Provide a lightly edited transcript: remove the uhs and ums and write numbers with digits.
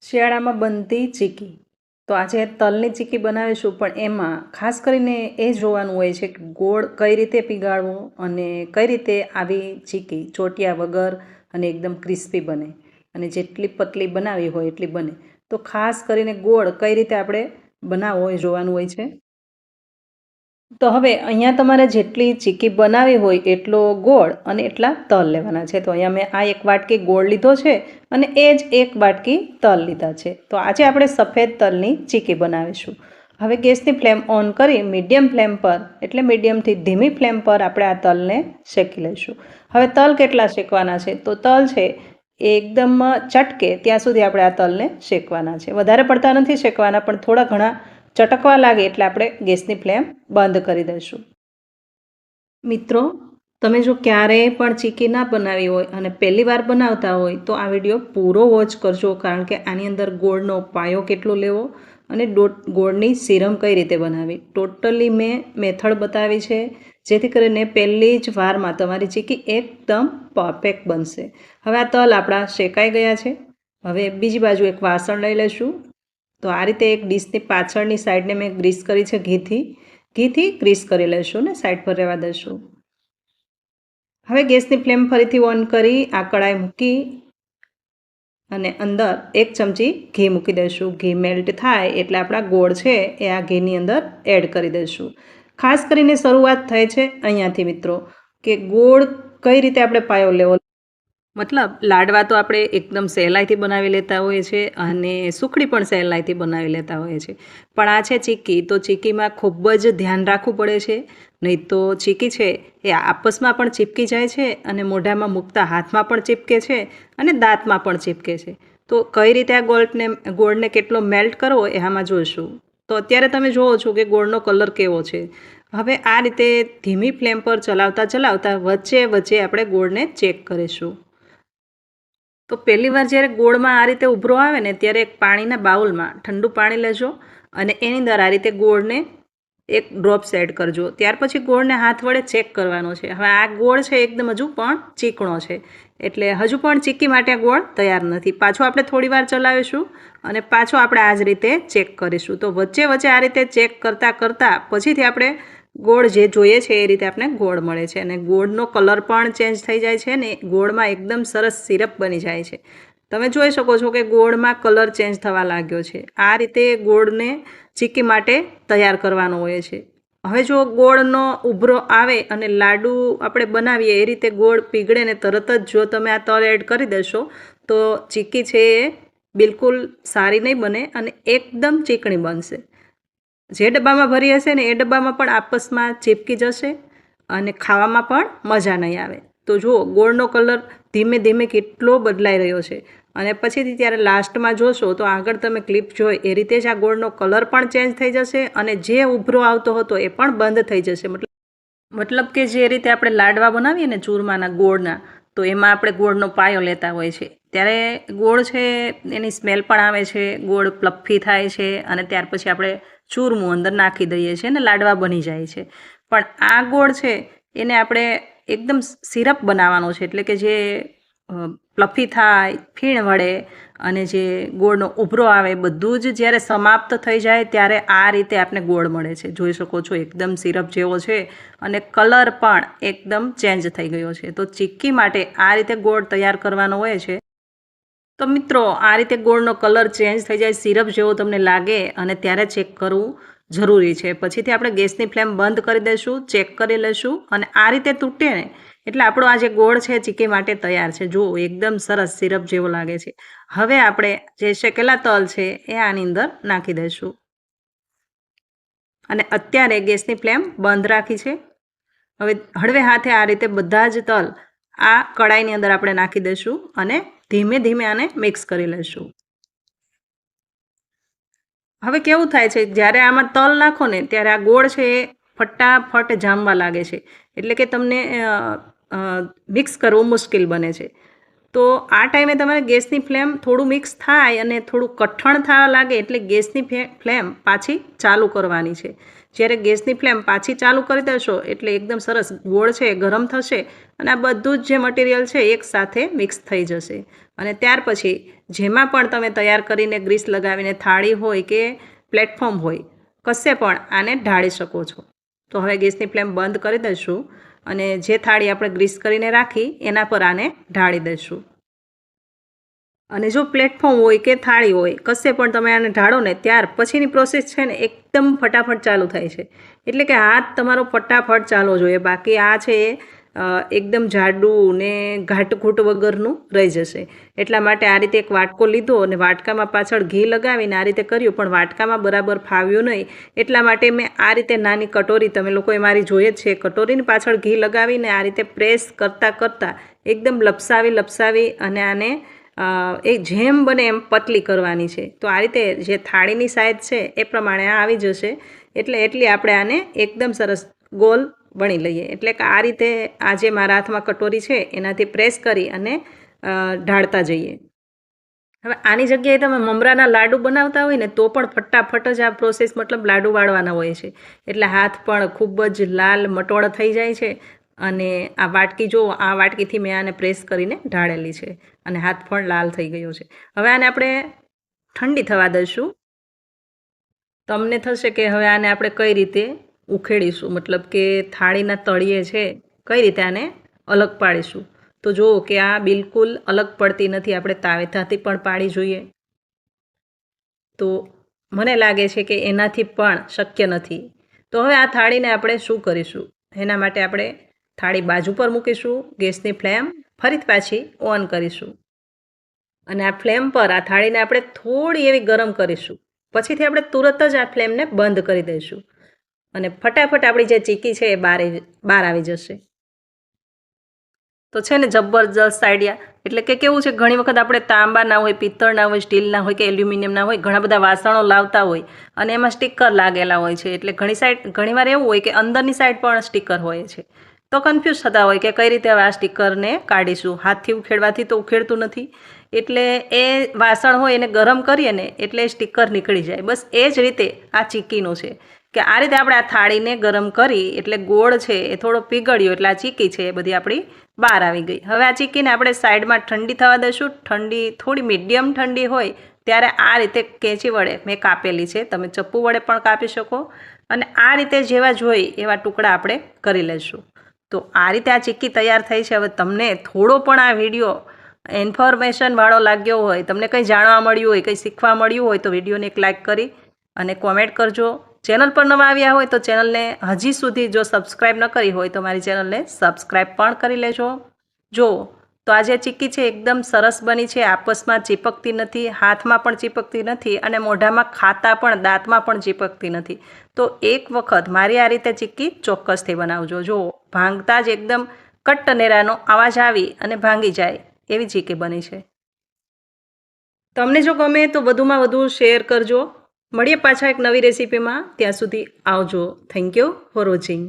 શિયાળામાં બનતી ચીકી. તો આજે તલની ચીકી બનાવીશું, પણ એમાં ખાસ કરીને એ જોવાનું હોય છે કે ગોળ કઈ રીતે પીગાળવો અને કઈ રીતે આવી ચીકી ચોટિયા વગર અને એકદમ ક્રિસ્પી બને, અને જેટલી પતલી બનાવી હોય એટલી બને. તો ખાસ કરીને ગોળ કઈ રીતે આપણે બનાવવો એ જોવાનું હોય છે. તો હવે અહીંયા તમારે જેટલી ચીકી બનાવી હોય એટલો ગોળ અને એટલા તલ લેવાના છે. તો અહીંયા મેં આ એક વાટકી ગોળ લીધો છે અને એ જ એક વાટકી તલ લીધા છે. તો આજે આપણે સફેદ તલની ચીકી બનાવીશું. હવે ગેસની ફ્લેમ ઓન કરી મીડિયમ ફ્લેમ પર, એટલે મીડિયમથી ધીમી ફ્લેમ પર આપણે આ તલને શેકી લઈશું. હવે તલ કેટલા શેકવાના છે? તો તલ છે એ એકદમ ચટકે ત્યાં સુધી આપણે આ તલને શેકવાના છે. વધારે પડતા નથી શેકવાના, પણ થોડા ઘણા ચટકવા લાગે એટલે આપણે ગેસની ફ્લેમ બંધ કરી દઈશું. મિત્રો, તમે જો ક્યારેય પણ ચીકી ના બનાવી હોય અને પહેલી વાર બનાવતા હોય તો આ વિડીયો પૂરો વોચ કરજો, કારણ કે આની અંદર ગોળનો પાયો કેટલો લેવો અને ગોળની સિરમ કઈ રીતે બનાવવી ટોટલી મેં મેથડ બતાવી છે, જેથી કરીને પહેલી જ વારમાં તમારી ચીકી એકદમ પરફેક્ટ બનશે. હવે આ તલ આપણા શેકાઈ ગયા છે. હવે બીજી બાજુ એક વાસણ લઈ લઈશું. તો આ રીતે એક ડીશની પાછળની સાઈડને મેં ગ્રીસ કરી છે ઘીથી ગ્રીસ કરી લઈશું ને સાઈડ પર રહેવા દઈશું. હવે ગેસની ફ્લેમ ફરીથી ઓન કરી આ કડાઈ મૂકી અને અંદર એક ચમચી ઘી મૂકી દઈશું. ઘી મેલ્ટ થાય એટલે આપણા ગોળ છે એ આ ઘીની અંદર એડ કરી દઈશું. ખાસ કરીને શરૂઆત થાય છે અહીંયાથી મિત્રો, કે ગોળ કઈ રીતે આપણે પાયો લેવો. મતલબ લાડવા તો આપણે એકદમ સહેલાઈથી બનાવી લેતા હોઈએ છીએ અને સુખડી પણ સહેલાઈથી બનાવી લેતા હોઈએ છીએ, પણ આ છે ચીકી. તો ચીકીમાં ખૂબ જ ધ્યાન રાખવું પડે છે, નહીં તો ચીકી છે એ આપસમાં પણ ચીપકી જાય છે અને મોઢામાં મૂકતા હાથમાં પણ ચીપકે છે અને દાંતમાં પણ ચીપકે છે. તો કઈ રીતે આ ગોળને કેટલો મેલ્ટ કરવો એ આમાં જોઈશું. તો અત્યારે તમે જુઓ છો કે ગોળનો કલર કેવો છે. હવે આ રીતે ધીમી ફ્લેમ પર ચલાવતા વચ્ચે આપણે ગોળને ચેક કરીશું. તો પહેલી વાર જ્યારે ગોળમાં આ રીતે ઉભરો આવે ને ત્યારે એક પાણીના બાઉલમાં ઠંડુ પાણી લેજો અને એની અંદર આ રીતે ગોળને એક ડ્રોપ્સ એડ કરજો. ત્યાર પછી ગોળને હાથ વડે ચેક કરવાનો છે. હવે આ ગોળ છે એકદમ હજુ પણ ચીકણો છે, એટલે હજુ પણ ચીકી માટે ગોળ તૈયાર નથી. પાછો આપણે થોડી વાર ચલાવીશું અને પાછો આપણે આ જ રીતે ચેક કરીશું. તો વચ્ચે આ રીતે ચેક કરતાં પછીથી આપણે ગોળ જે જોઈએ છે એ રીતે આપણે ગોળ મળે છે, અને ગોળનો કલર પણ ચેન્જ થઈ જાય છે ને ગોળમાં એકદમ સરસ સિરપ બની જાય છે. તમે જોઈ શકો છો કે ગોળમાં કલર ચેન્જ થવા લાગ્યો છે. આ રીતે ગોળને ચીકી માટે તૈયાર કરવાનો હોય છે. હવે જો ગોળનો ઉભરો આવે અને લાડુ આપણે બનાવીએ એ રીતે ગોળ પીગળે ને તરત જ જો તમે આ તલ એડ કરી દેશો તો ચીકી છે એ બિલકુલ સારી નહીં બને અને એકદમ ચીકણી બનશે. જે ડબ્બામાં ભરી હશે ને એ ડબ્બામાં પણ આપસમાં ચીપકી જશે અને ખાવામાં પણ મજા નહીં આવે. તો જુઓ ગોળનો કલર ધીમે કેટલો બદલાઈ રહ્યો છે, અને પછીથી ત્યારે લાસ્ટમાં જોશો તો આગળ તમે ક્લિપ જોઈ એ રીતે જ આ ગોળનો કલર પણ ચેન્જ થઈ જશે અને જે ઉભરો આવતો હતો એ પણ બંધ થઈ જશે. મતલબ કે જે રીતે આપણે લાડવા બનાવીએ ને ચૂરમાના ગોળના, તો એમાં આપણે ગોળનો પાયો લેતા હોય છે ત્યારે ગોળ છે એની સ્મેલ પણ આવે છે, ગોળ પ્લફી થાય છે અને ત્યાર પછી આપણે ચૂરમું અંદર નાખી દઈએ છીએ અને લાડવા બની જાય છે. પણ આ ગોળ છે એને આપણે એકદમ સિરપ બનાવવાનો છે, એટલે કે જે પ્લફી થાય, ફીણ વળે અને જે ગોળનો ઉભરો આવે બધું જ જ્યારે સમાપ્ત થઈ જાય ત્યારે આ રીતે આપણે ગોળ મળે છે. જોઈ શકો છો એકદમ સિરપ જેવો છે અને કલર પણ એકદમ ચેન્જ થઈ ગયો છે. તો ચીક્કી માટે આ રીતે ગોળ તૈયાર કરવાનો હોય છે. તો મિત્રો, આ રીતે ગોળનો કલર ચેન્જ થઈ જાય, સિરપ જેવો તમને લાગે અને ત્યારે ચેક કરવું જરૂરી છે. પછીથી આપણે ગેસની ફ્લેમ બંધ કરી દઈશું, ચેક કરી લઈશું અને આ રીતે તૂટે ને એટલે આપણો આ જે ગોળ છે ચીકી માટે તૈયાર છે. જુઓ એકદમ સરસ સિરપ જેવો લાગે છે. હવે આપણે જે શેકેલા તલ છે એ આની અંદર નાખી દઈશું અને અત્યારે ગેસની ફ્લેમ બંધ રાખી છે. હવે હળવે હાથે આ રીતે બધા જ તલ આ કડાઈની અંદર આપણે નાખી દઈશું અને ધીમે આને મિક્સ કરી લઈશું. હવે કેવું થાય છે, જ્યારે આમાં તલ નાખો ને ત્યારે આ ગોળ છે એ ફટાફટ જામવા લાગે છે, એટલે કે તમને મિક્સ કરવું મુશ્કેલ બને છે. તો આ ટાઈમે તમારે ગેસની ફ્લેમ થોડું મિક્સ થાય અને થોડું કઠણ થવા લાગે એટલે ગેસની ફ્લેમ પાછી ચાલુ કરવાની છે, જ્યારે ગેસની ફ્લેમ પાછી ચાલુ કરી દેશો એટલે એકદમ સરસ ગોળ છે એ ગરમ થશે અને આ બધું જ જે મટીરિયલ છે એક સાથે મિક્સ થઈ જશે. અને ત્યાર પછી જેમાં પણ તમે તૈયાર કરીને ગ્રીસ લગાવીને થાળી હોય કે પ્લેટફોર્મ હોય કશે પણ આને ઢાળી શકો છો. તો હવે ગેસની ફ્લેમ બંધ કરી દઈશું અને જે થાળી આપણે ગ્રીસ કરીને રાખી એના પર આને ઢાળી દઈશું. અને જો પ્લેટફોર્મ હોય કે થાળી હોય કશે પણ તમે આને ઢાળો ને ત્યાર પછીની પ્રોસેસ છે ને એકદમ ફટાફટ ચાલુ થાય છે. એટલે કે હાથ તમારો ફટાફટ ચાલવો જોઈએ. બાકી આ છે એકદમ જાડું ને ઘાટઘૂટ વગરનું રહી જશે. એટલા માટે આ રીતે એક વાટકો લીધો અને વાટકામાં પાછળ ઘી લગાવીને આ રીતે કર્યું, પણ વાટકામાં બરાબર ફાવ્યું નહીં. એટલા માટે મેં આ રીતે નાની કટોરી, તમે લોકોએ મારી જોઈએ જ છે, કટોરીની પાછળ ઘી લગાવીને આ રીતે પ્રેસ કરતાં એકદમ લપસાવી અને આને એ જેમ બને એમ પતલી કરવાની છે. તો આ રીતે જે થાળીની સાઇઝ છે એ પ્રમાણે આ આવી જશે. એટલી આપણે આને એકદમ સરસ ગોલ વણી લઈએ. એટલે કે આ રીતે આ જે મારા હાથમાં કટોરી છે એનાથી પ્રેસ કરી અને ઢાળતા જઈએ. હવે આની જગ્યાએ તમે મમરાના લાડુ બનાવતા હોય ને તો પણ ફટાફટ જ આ પ્રોસેસ મતલબ લાડુ વાળવાના હોય છે. એટલે હાથ પણ ખૂબ જ લાલ મટોળ થઈ જાય છે. અને આ વાટકી જો, આ વાટકીથી મેં આને પ્રેસ કરીને ઢાળેલી છે અને હાથ પણ લાલ થઈ ગયો છે. હવે આને આપણે ઠંડી થવા દઈશું. તમને થશે કે હવે આને આપણે કઈ રીતે ઉખેડીશું, મતલબ કે થાળીના તળિયે છે કઈ રીતે આને અલગ પાડીશું. તો જુઓ કે આ બિલકુલ અલગ પડતી નથી. આપણે તાવેથાથી પણ પાડી જોઈએ તો મને લાગે છે કે એનાથી પણ શક્ય નથી. તો હવે આ થાળીને આપણે શું કરીશું, એના માટે આપણે થાળી બાજુ પર મૂકીશું, ગેસની ફ્લેમ ફરીથી પાછી ઓન કરીશું અને આ ફ્લેમ પર આ થાળીને આપણે થોડી એવી ગરમ કરીશું. પછીથી આપણે તુરત જ આ ફ્લેમને બંધ કરી દઈશું અને ફટાફટ આપણી જે ચીકી છે એ બહાર આવી જશે. તો છે ને જબરજસ્ત આઈડિયા. એટલે કે કેવું છે, ઘણી વખત આપણે તાંબાના હોય, પિત્તળના હોય, સ્ટીલના હોય કે એલ્યુમિનિયમના હોય, ઘણા બધા વાસણો લાવતા હોય અને એમાં સ્ટીકર લાગેલા હોય છે. એટલે ઘણીવાર એવું હોય કે અંદરની સાઈડ પણ સ્ટીકર હોય છે. તો કન્ફ્યુઝ થતા હોય કે કઈ રીતે હવે આ સ્ટીકરને કાઢીશું. હાથથી ઉખેડવાથી તો ઉખેડતું નથી. એટલે એ વાસણ હોય એને ગરમ કરીએ ને એટલે સ્ટીકર નીકળી જાય. બસ એ જ રીતે આ ચીકીનું છે કે આ રીતે આપણે આ થાળીને ગરમ કરી એટલે ગોળ છે એ થોડો પીગળ્યો એટલે આ ચીકી છે એ બધી આપણી બહાર આવી ગઈ. હવે આ ચીકીને આપણે સાઈડમાં ઠંડી થવા દઈશું. થોડી મીડિયમ ઠંડી હોય ત્યારે આ રીતે કેંચી વડે મેં કાપેલી છે, તમે ચપ્પુ વડે પણ કાપી શકો અને આ રીતે જેવા જોઈ એવા ટુકડા આપણે કરી લઈશું. તો આ રીતે આ ચીક્કી તૈયાર થઈ છે. હવે તમને થોડો પણ આ વિડીયો ઇન્ફોર્મેશનવાળો લાગ્યો હોય, તમને કંઈ જાણવા મળ્યું હોય, કંઈ શીખવા મળ્યું હોય તો વિડીયોને એક લાઇક કરી અને કોમેન્ટ કરજો. ચેનલ પર નવા આવ્યા હોય તો ચેનલને હજી સુધી જો સબસ્ક્રાઈબ ન કરી હોય તો મારી ચેનલને સબસ્ક્રાઈબ પણ કરી લેજો. જો તો આ જે ચીક્કી છે એકદમ સરસ બની છે, આપસમાં ચીપકતી નથી, હાથમાં પણ ચીપકતી નથી અને મોઢામાં ખાતા પણ દાંતમાં પણ ચીપકતી નથી. તો એક વખત મારી આ રીતે ચીક્કી ચોક્કસથી બનાવજો. જો ભાંગતા જ એકદમ કટ્ટનેરાનો અવાજ આવી અને ભાંગી જાય એવી ચીક્કી બની છે. તમને જો ગમે તો વધુમાં વધુ શેર કરજો. મળીએ પાછા એક નવી રેસીપીમાં. ત્યાં સુધી આવજો. Thank you for watching.